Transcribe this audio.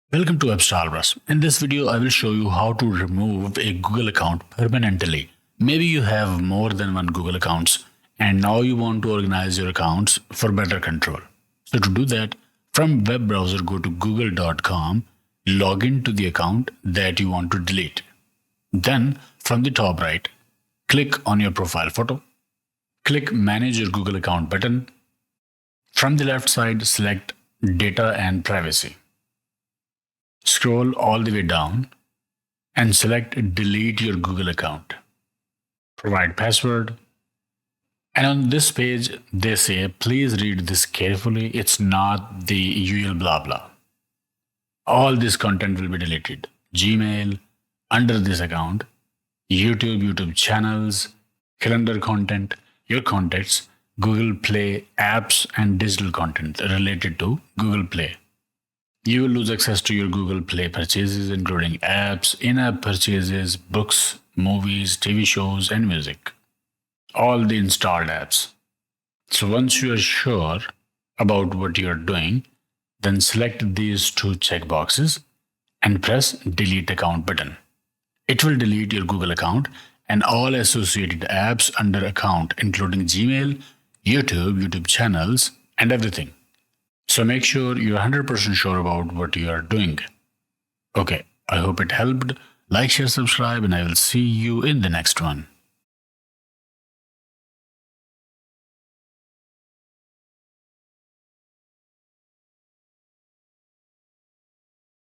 Welcome to Abstralbras. In this video, I will show you how to remove a Google account permanently. Maybe you have more than one Google accounts and now you want to organize your accounts for better control. So to do that, from web browser go to google.com, log into the account that you want to delete. Then from the top right, click on your profile photo. Click Manage your Google account button. From the left side, select Data and Privacy. Scroll all the way down and select Delete your Google account. Provide password. And on this page, they say, please read this carefully. It's not the usual blah blah. All this content will be deleted. Gmail, under this account, YouTube channels, calendar content, your contacts, Google Play apps and digital content related to Google Play. You will lose access to your Google Play purchases, including apps, in-app purchases, books, movies, TV shows, and music. All the installed apps. So once you are sure about what you are doing, then select these two checkboxes and press Delete Account button. It will delete your Google account and all associated apps under account, including Gmail, YouTube channels, and everything. So make sure you're 100% sure about what you are doing. Okay, I hope it helped. Like, share, subscribe, and I will see you in the next one.